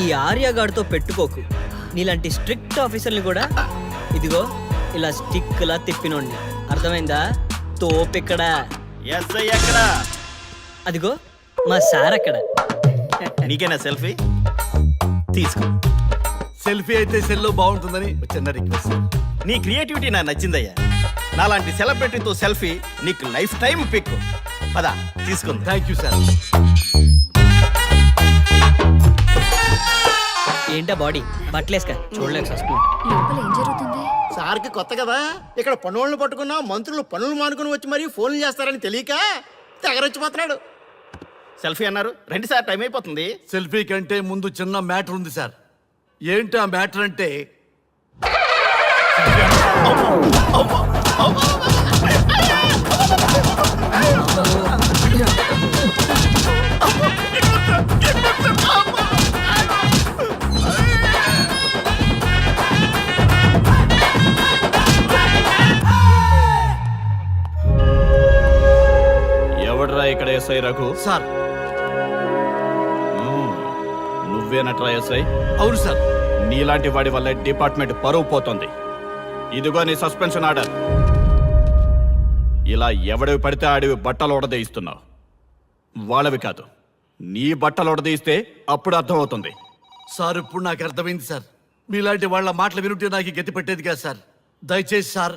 [SPEAKER 9] ఈ ఆర్యగాడితో పెట్టుకోకు. నీలాంటి స్ట్రిక్ట్ ఆఫీసర్ని కూడా ఇదిగో ఇలా స్టిక్ లా తిప్పినోండి. అర్థమైందా? తోపిక్కడ.
[SPEAKER 6] ఎస్ఐ ఎక్కడ?
[SPEAKER 9] అదిగో మా సార్ అక్కడ.
[SPEAKER 6] నీకేనా సెల్ఫీ? తీసుకో.
[SPEAKER 2] సెల్ఫీ అయితే సెల్లో బాగుంటుందని ఒక చిన్న రిక్వెస్ట్.
[SPEAKER 6] నీ క్రియేటివిటీ నాకు నచ్చిందయ్యా. నాలాంటి సెలబ్రిటీతో సెల్ఫీ నీకు లైఫ్ టైం పిక్. పద తీసుకుంది.
[SPEAKER 2] Thank you sir.
[SPEAKER 9] ఏంటా బాడీ బట్టలేసుక చూడలేక వస్తున్నాం.
[SPEAKER 13] లోపల ఏం జరుగుతుంది?
[SPEAKER 6] సార్కి కొత్త కదా, ఇక్కడ పనులను పట్టుకున్నా మంత్రులు పనులు మానుకుని వచ్చి మరీ ఫోన్లు చేస్తారని తెలియక తెగరొచ్చిపోతున్నాడు. సెల్ఫీ అన్నారు, రండి సార్, టైం అయిపోతుంది.
[SPEAKER 2] సెల్ఫీ కంటే ముందు చిన్న మ్యాటర్ ఉంది సార్. ఏంటి ఆ మ్యాటర్ అంటే
[SPEAKER 6] ఎవడ్రా ఇక్కడ ఎస్ఐ రఘు?
[SPEAKER 2] సార్.
[SPEAKER 6] నువ్వేనట్రా ఎస్ఐ?
[SPEAKER 2] అవును సార్.
[SPEAKER 6] నీలాంటి వాడి వల్ల డిపార్ట్మెంట్ పరువు పోతుంది. ఇదిగో నీ సస్పెన్షన్ ఆర్డర్. ఇలా ఎవడివి పడితే ఆడివి బట్టలు ఉడదీయిస్తున్నావు. వాళ్ళవి కాదు, నీ బట్టలు ఉడదీయిస్తే అప్పుడు అర్థమవుతుంది.
[SPEAKER 2] సార్ ఇప్పుడు నాకు అర్థమైంది సార్. మీలాంటి వాళ్ళ మాటలు వినుంటే నాకు గతి పెట్టేది కాదు సార్. దయచేసి సార్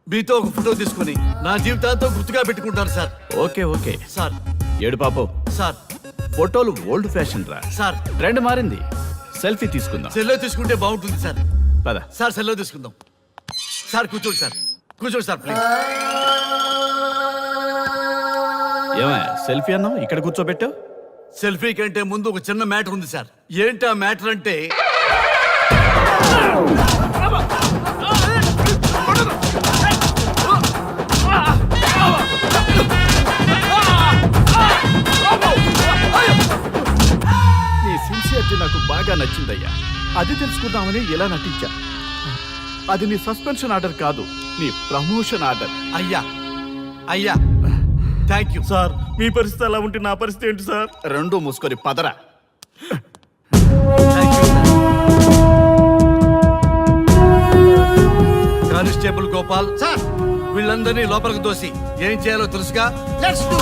[SPEAKER 2] మీతో ఒక ఫోటో తీసుకుని నా జీవితాంతో గుర్తుగా పెట్టుకుంటాను సార్.
[SPEAKER 6] Okay
[SPEAKER 2] sir.
[SPEAKER 6] ఏడు పాపు
[SPEAKER 2] సార్.
[SPEAKER 6] ఫోటోలు ఓల్డ్ ఫ్యాషన్ రా
[SPEAKER 2] సార్.
[SPEAKER 6] ట్రెండ్ మారింది.
[SPEAKER 3] సెల్ఫీ తీసుకుందాం.
[SPEAKER 2] సెల్లో తీసుకుంటే బాగుంటుంది సార్.
[SPEAKER 3] పద.
[SPEAKER 2] సార్ సెల్లో తీసుకుందాం. సార్ కూర్చోండి సార్, కూర్చోండి సార్ ప్లీజ్.
[SPEAKER 3] ఏమయ్యా సెల్ఫీ అన్నావు, ఇక్కడ కూర్చోబెట్టావు?
[SPEAKER 2] సెల్ఫీ కంటే ముందు ఒక చిన్న మ్యాటర్ ఉంది సార్. ఏంటి ఆ మ్యాటర్ అంటే,
[SPEAKER 3] నీ సిన్సియరిటీ నాకు బాగా నచ్చిందయ్యా. అది తెలుసుకుందామని ఇలా నటించా. అది నీ సస్పెన్షన్ ఆర్డర్ కాదు, నీ ప్రమోషన్ ఆర్డర్.
[SPEAKER 2] అయ్యా థ్యాంక్ యూ
[SPEAKER 3] సార్, మీ పరిస్థితి అలా ఉంటే నా పరిస్థితి ఏంటి సార్? రెండు మూసుకొని పదరా.
[SPEAKER 2] కానిస్టేబుల్ గోపాల్
[SPEAKER 6] సార్
[SPEAKER 2] వీళ్ళందరినీ లోపలికి దోసి ఏం చేయాలో తెలుసుగా.
[SPEAKER 6] Let's do